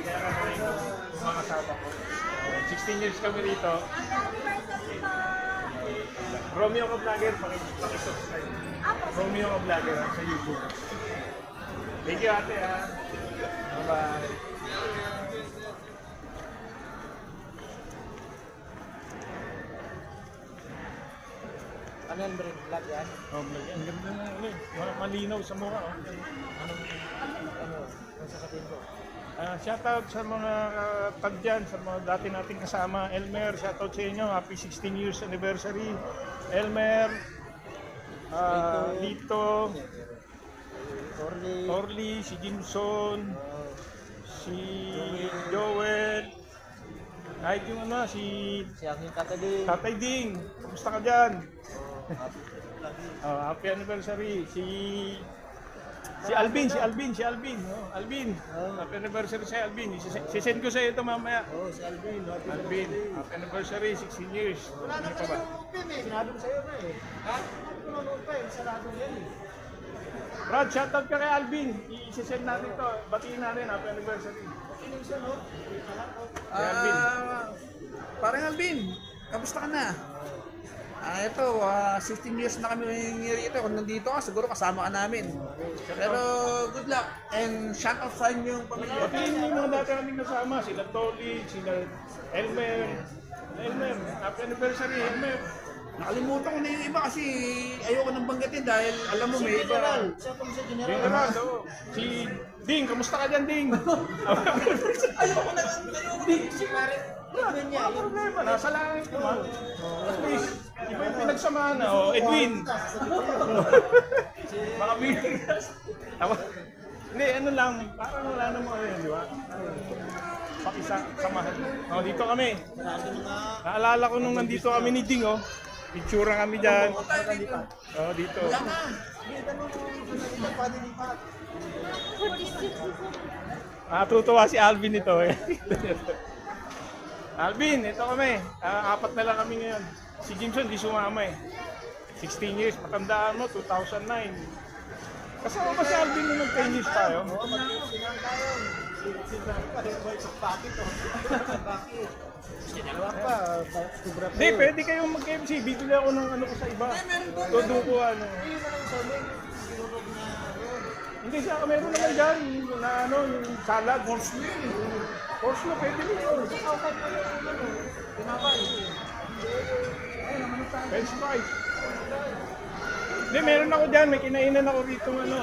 Kaya kami mga kasama ko. 16 years kami rito. Romeo ka Vlogger, pakisubscribe. Romeo ka Vlogger sa YouTube. Thank you ate ha. Bye-bye. Ano yan, Brin? Vlog yan? Oh, vlog yan. Ganda na ulit. Malinaw sa mukha. Oh. Ano sasabihin ko? Shoutout sa mga tag dyan, sa mga dati nating kasama. Elmer, shoutout sa inyo. Happy 16 years anniversary. Elmer, Lito, Orly, si Jimson, si Joel, kahit yung ano, si aking Tatay. Tatay Ding. Kumusta ka dyan? Happy anniversary. Si Alvin. Oh, Alvin. Happy anniversary sa Alvin. Sisend ko sa iyo ito mamaya. Si Alvin. Alvin, happy anniversary, 16 years. Wala na kayo open eh. Sinabi ko sa'yo na eh. Ha? Wala na open. Sarado yan eh. Brad, shoutout ka kay Alvin. I-send natin ito. Batiin natin, happy anniversary. Sino siya, no? Kay Alvin. Parang Alvin, kamusta ka na? Ito, 16 years na kami rito. Kung nandito ka, siguro kasama ka namin. Pero good luck and shout out sa inyong pamilya. Batiin mo yung mga dati naming kasama. Sila Toli, sila Elmer. Elmer, happy anniversary, Elmer. Nakalimutan ko na yung iba kasi ayoko nang banggitin dahil alam mo may iba. Siya po sa General. General, si Ding, kamusta ka dyan, Ding? Ayoko na Ding. Si Mare. Ano niya? Wala problema, nasa langit naman. At least, iba yung pinagsamahan na. Oh, Edwin. Mga bigas. Hindi, ano lang, parang wala namang ano yun, di ba? Pakisamahan. Oh, dito kami. Naalala ko nung nandito kami ni Ding, oh. Pictura kami dyan. Oh, dito. Tutuwa si Alvin ito, eh. Alvin, ito kami. Apat na lang kami ngayon. Si Jimson, di sumama eh. 16 years, matandaan mo, 2009. Kasama ba si Alvin nung nag-10 years tayo? Hindi, pwede kayong mag-MC. Bibili ako ng ano ko sa iba. Todo ko ano. Hindi siya, meron naman dyan. Na ano, yung salad. Coleslaw, pwede rin yun. French fries. Hindi, meron ako dyan. May kinainan ako rito ano.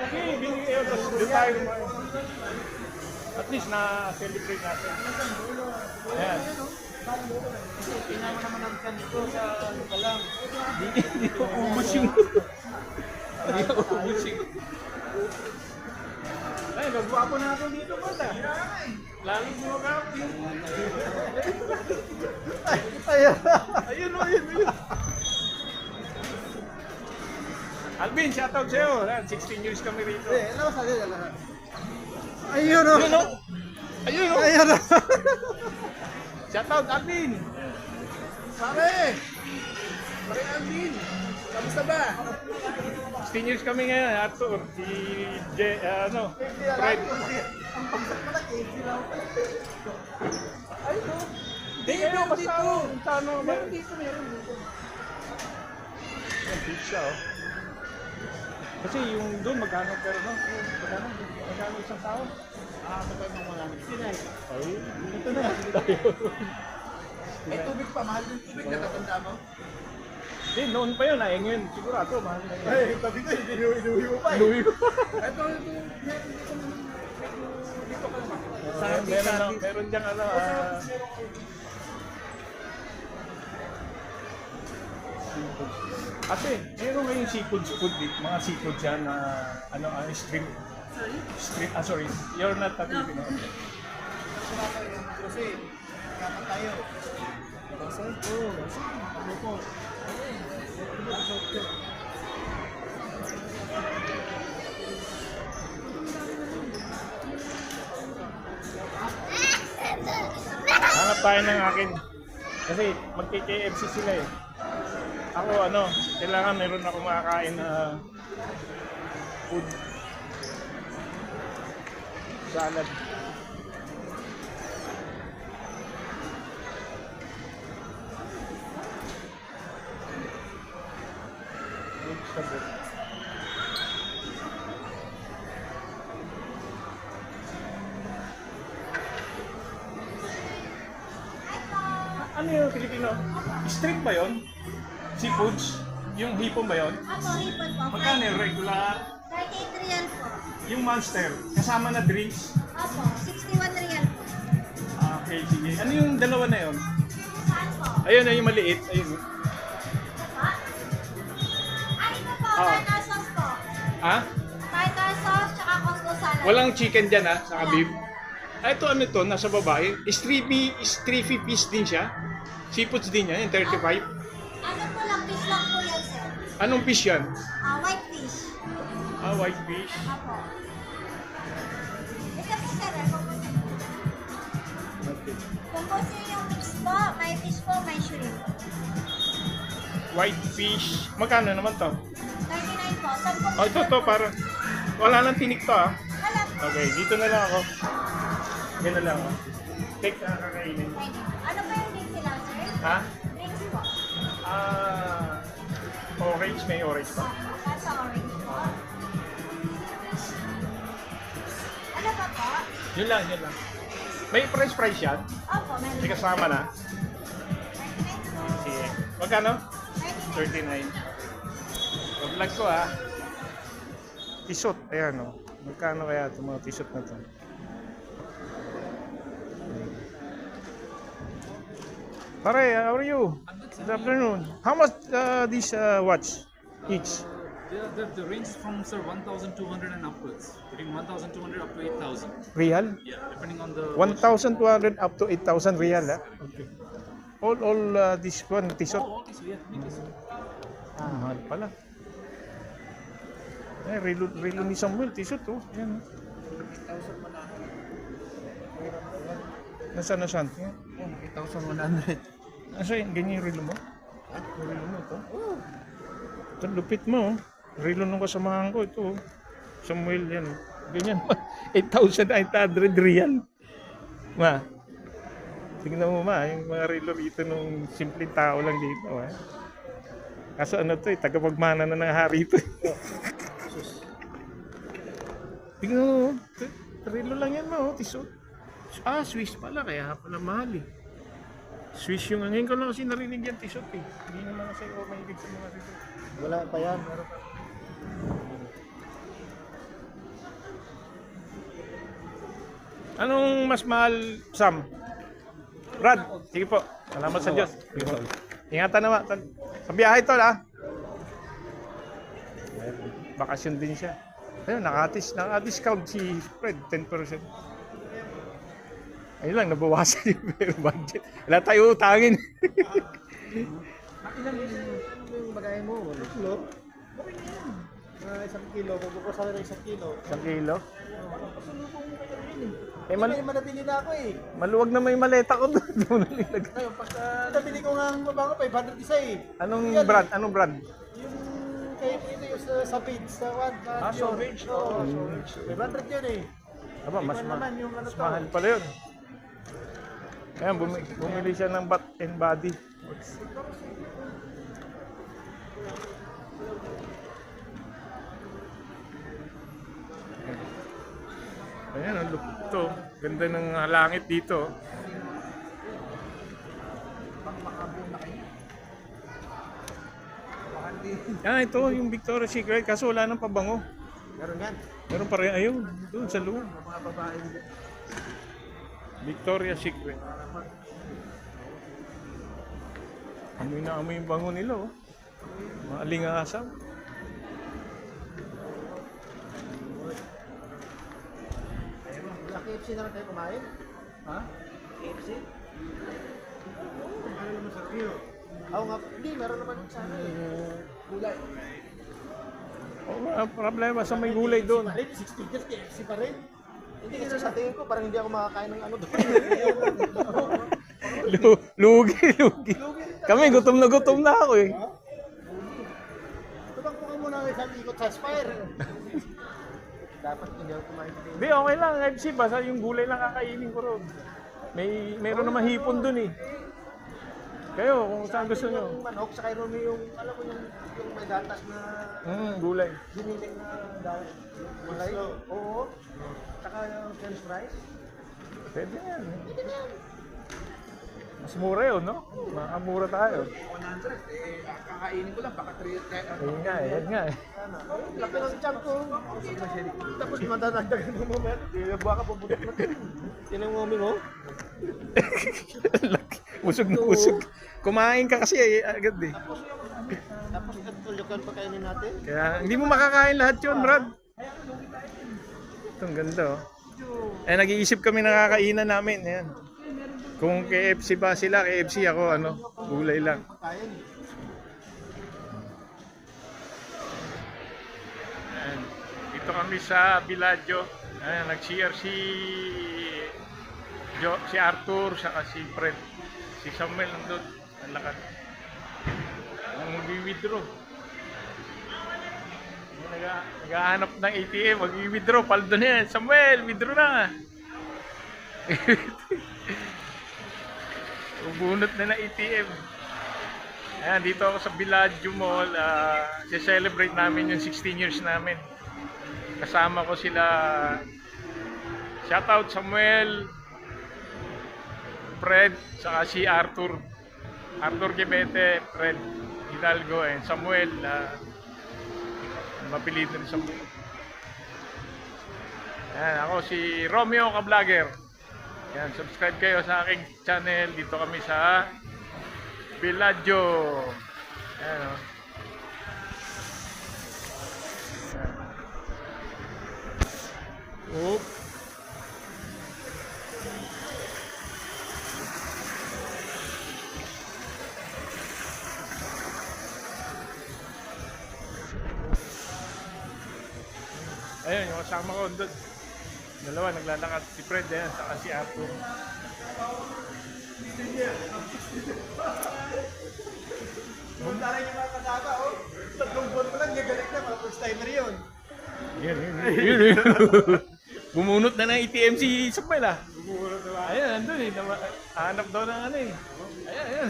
Okay, binigay ako. Tapos doon tayo kumain. At least na-celebrate natin. Ayan. Pinama naman ang kanito sa kalam. Hindi ko ubus yung... Hindi ko ubus yung... Ay, nagwapo na ako dito pa ta. Lalong bumagap yung... Ayun o, ayun. Alvin, shoutout sa'yo. 16 years kami rito. Ano sa akin? Ayun o. Ayun o. Ayun o. Shoutout, Alvin. Pare Alvin, kamusta ba? 16 years kami ngayon, Arthur. Si Fred. Hindi kayo, basta ano, meron dito. Yan, pizza oh. Kasi yung doon, magkano pero no? Magkano isang tao? Magkano ng mga sinay. Ay, ito na tayo. May tubig pa, mahal yung tubig, natatanda mo? Hindi, noon pa yun, ngayon, sigurado, mahal na yun. Ay, tabi ko, inuwi mo pa eh. Inuwi ko. Ito, dito ka naman. Meron diyang ano, kasi meron ngayong seafood dito, mga seafood yan na shrimp. Sorry, you're not a Filipino. Kasi, kapan tayo. Hanap tayo ng akin. Kasi magki-KFC sila eh. Ako kailangan meron ako makakain na food. salad. Ano yung Pilipino? Street ba yun? Seafoods? Yung hipon ba yun? Apo, hipon po. Magkano yung regular? 38 real po. Yung monster? Kasama na drinks? Apo, 61 real po. Ah, okay, sige. Ano yung dalawa na yun? Saan po? Ayun, yung maliit. Ayun. Ito po? Ay, ito po. Ah. Tartar sauce po. Ha? Tartar sauce, tsaka Costco salad. Walang chicken dyan ha? Saka beef? Ah, ito ano to? Nasa babae? Is 350 piece din siya? Seafoods din yan? Yung 35? Ano po lang, fish lang po yan, sir. Anong fish yan? White fish. Ah, white fish. Apo. Ito po, sir. Kung po sir yung mix po, may fish po, may shrimp. White fish. Magkano naman to? 39 po. 10 po. Oh, ito para. Wala nang tinik to ah. Wala po. Okay, dito na lang ako. Yan na lang oh. Take na kakainin. Ano pa yung drinks sila, sir? Ha? Drinks po. Ah, orange. May orange pa. Nasa orange po. Ano pa po? Yun lang, yun lang. May price yan? Opo, meron. May kasama na? 39 po. Sige. Magkano? 39. 39. Pag-vlog ko ah. Tisot. Ayan oh. Magkano kaya itong mga tisot na to? Pare, how are you? Good afternoon. How much this watch each? The range from sir 1,200 and upwards, between 1,200 up to 8,000. Real? Yeah, depending on the. 1,200 up to 8,000 real ah. Okay. All this one tisot. All these, yeah, it is. Ah, mahal pala. Eh, relo ni Samuel, tisot oh. Yan. Nasaan? Yan, 8,100. Asa yung ganyan yung relo mo? Yung relo mo ito? Ito, lupit mo oh. Relo nung kasamahan ko ito oh. Samuel yan. Ganyan 8,800 real. Ma, tignan mo ma, yung mga relo rito nung simpleng tao lang dito. Kaso ano to tagapagmana na ng hari ito. Tignan mo, relo lang yan mo, tisot. Ah, Swiss pala, kaya pala mahal eh. Swiss yung ngayon ko lang kasi narinig yan, tisot eh. Hindi naman kasi ako mahilig sa mga relo. Wala pa yan. Meron pa. Anong mas mahal, Sam? Brad, sige po. Salamat sa Diyos. Ingatan naman. Sa biyahe to, ha? Bakasyon din siya. Ayun, naka-discount si Fred, 10%. Ayun lang, nabawasan yung budget. Wala tayo utangin. Ilan yung bagay mo? Kilo? Bakit yan? 1 kilo. Pagbukas ako ng 1 kilo. 1 kilo. Pasalubong mo kayo rin eh. Eh, May manabili na ako eh. maluwag na may maleta ko doon. Doon na nilagay. Ngayon, pagka nabili ko nga ang mabango, 500 isa eh. Anong brand? Anong brand? Yung kayo po ito yung sa page, sa one. Savage? Oo. Oo. 500 yun eh. Aba, mas Iba naman yung ano mas to. mahal pala yun. Ayan, bumili siya ng Bath and Body. Ayan, ang look to. Ganda ng langit dito. Ah, ito yung Victoria's Secret kaso wala nang pabango. Meron yan. Meron pa rin, ayun, doon sa loob. Mga babae dito. Victoria's Secret. Amoy na amoy yung bango nila, oh. Mga alingasam. Sa KFC naman tayo kumain? Ha? KFC? Ano naman sa Rio? Oo nga, hindi, meron naman sa ano eh. Gulay. Oh, wala problema sa may gulay doon. Pa rin, 60 years KFC pa rin. Hindi kasi sa tingin ko, parang hindi ako makakain ng ano doon. Lugi. Kami, gutom na ako eh. Tubang ko muna ng isang ikot sa Spire. Dapat hindi ako kumain din. Hindi, okay lang. FC, basta yung gulay lang kakainin ko ron. Mayroon naman hipon dun eh. Kayo, kung saan gusto nyo. Yung manok, saka yung, alam mo yung may gatas na Gulay. giniling na dahil. Gulay? Oo. Saka yung french fries. Pwede yan. Mas mura yun, no? Makamura tayo. 100, kakainin ko lang, baka 300. Ayun nga eh, yan nga eh. Laki ng tiyan ko. Tapos madadagdagan mo mamaya. Buha ka pabudok na. Tinang mo aming oh. Busog na busog. Kumain ka kasi eh, agad eh. Tapos katulukan pa kainin natin. Kaya hindi mo makakain lahat yun, Brad. Itong ganda oh. Eh, nag-iisip kami ng kakainan namin. Ayan. Kung KFC ba sila, KFC ako, ano, gulay lang. Kain. Ayan. Dito kami sa Villaggio. Ayan, nag-CR si Arthur, saka si Fred. Si Samuel nandun. Ang lakad. Ang mag-withdraw. Naghahanap ng ATM, mag-withdraw. Paldo na yan. Samuel, withdraw na. Ubunot na ng ATM. Ayan, dito ako sa Villaggio Mall. Si-celebrate namin yung 16 years namin. Kasama ko sila. Shoutout Samuel, Fred, saka si Arthur. Arthur Quibete, Fred Hidalgo, and Samuel. Mapilid na rin Samuel. Ayan, ako si Romeo Ka-Vlogger. Yan, subscribe kayo sa aking channel. Dito kami sa Villaggio. Ayan o. Oop. Ayun, yung kasama ko doon. Dalawa, naglalakad si Fred, ayan, saka si Arthur. Punta rin yung mga kasama oh. 3 buwan pa lang, gagalit na. Mga first timer yun. Yun. Bumunot na ng ATM si Samuel ah. Bumura na ba? Ayan, nandun eh. Hanap daw ng ano eh. Ayan.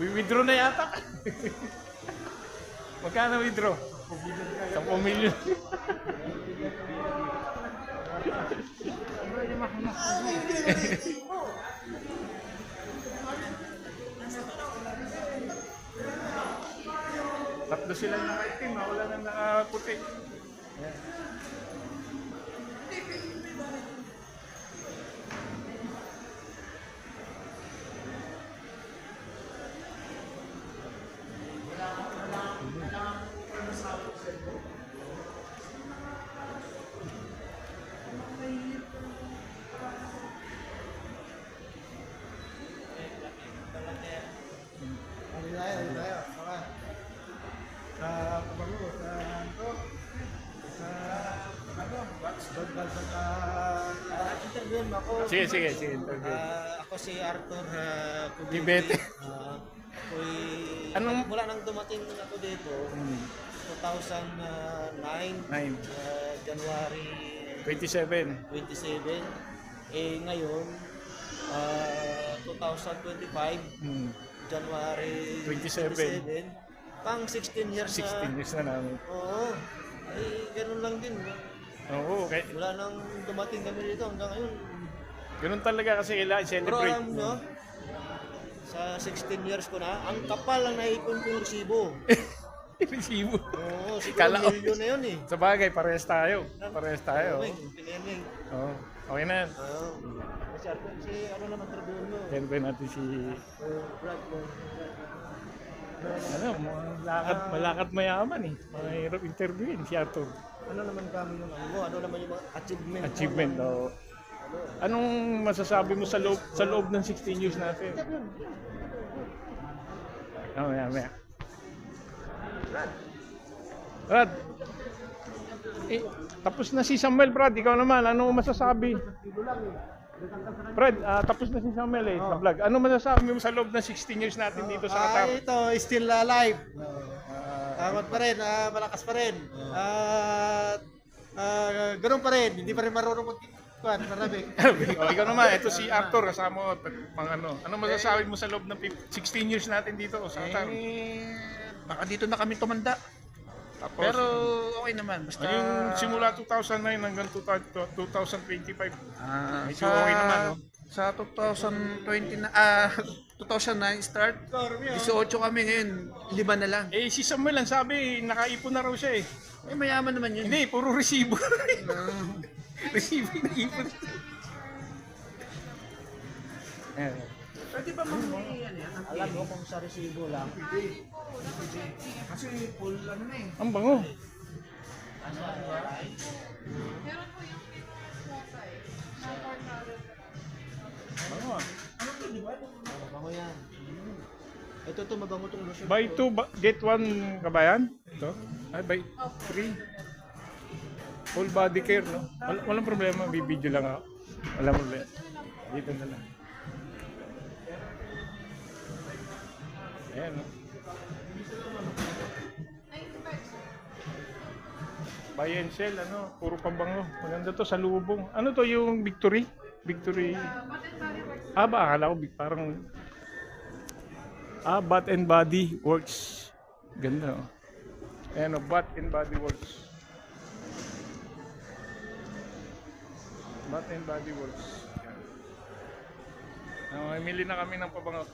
We-withdraw na yata. Magkano withdraw? 10 million. Tatlo sila nakaitim, wala nang nakaputi. Ayan. Ano tayo? Saka sa Kabango, sa ano? Sa ano? Interview mo ako. Sige, interview. Ako si Arthur Quibete. Mula nang dumating ako dito, 2009, 9. January 27. 27. Ngayon, 2025, January 27. Pang 16 years 16 years na namin. Oo. Ganun lang din. Oo, okay. Wala nang dumating kami dito hanggang ngayon. Ganun talaga kasi kailangan Pero celebrate. alam nyo, sa 16 years ko na, ang kapal ang naipon kong resibo. Resibo. Oo, siguro Kala ko. milyon na yun eh. Sa bagay, parehas tayo. Parehas tayo. Pinili. Oo. Okay na yan. Oo. Si ano naman trabaho mo? Siyempre natin si... Brad. Ano, malakad mayaman eh. Mahirap interviewin si Arthur. Ano naman kami yung ano mo? Ano naman yung mga achievement? Achievement, oo. Anong masasabi mo sa loob ng 16 years natin? Maya. Brad. Tapos na si Samuel, Brad. Ikaw naman, ano masasabi? Brad, tapos na si Samuel sa vlog. Ano masasabi mo sa loob ng 16 years natin dito sa Qatar? Ito, still alive. Tawad pa rin, malakas pa rin. ganun pa rin, hindi pa rin marunong marami. O, ikaw naman, ito si Arthur, kasama mo, pang ano. Ano masasabi mo sa loob ng 16 years natin dito sa Qatar? Baka dito na kami tumanda. Tapos, Pero okay naman. Basta yung simula 2009 hanggang 2025, medyo sa, okay naman, no? Sa 2020 na 2009 start, 18 kami ngayon, 5 na lang. Eh, si Samuel, ang sabi, nakaipon na raw siya eh. Eh mayaman naman yun. Hindi, puro resibo. Resibo na ipon. Pwede ba yan? Alam mo kung sa resibo lang. Kasi full ano na eh. Ang bango. Bango ah. Mabango yan. Ito mabango itong lotion. Buy 2, get 1 ka ba yan? Ito? Ay, buy 3. Full body care, no? Walang problema, bibidyo lang ako. Walang problema. Dito na lang. Ayan, no? Buy and sell, ano? Puro pabango. Maganda to sa lubong. Ano to yung Victory? Victory. Ba, akala ko parang Bath and Body Works. Ganda, oh. Ayan, oh, Bath and Body Works. Bath and Body Works. Ayan. Mili na kami ng pabango.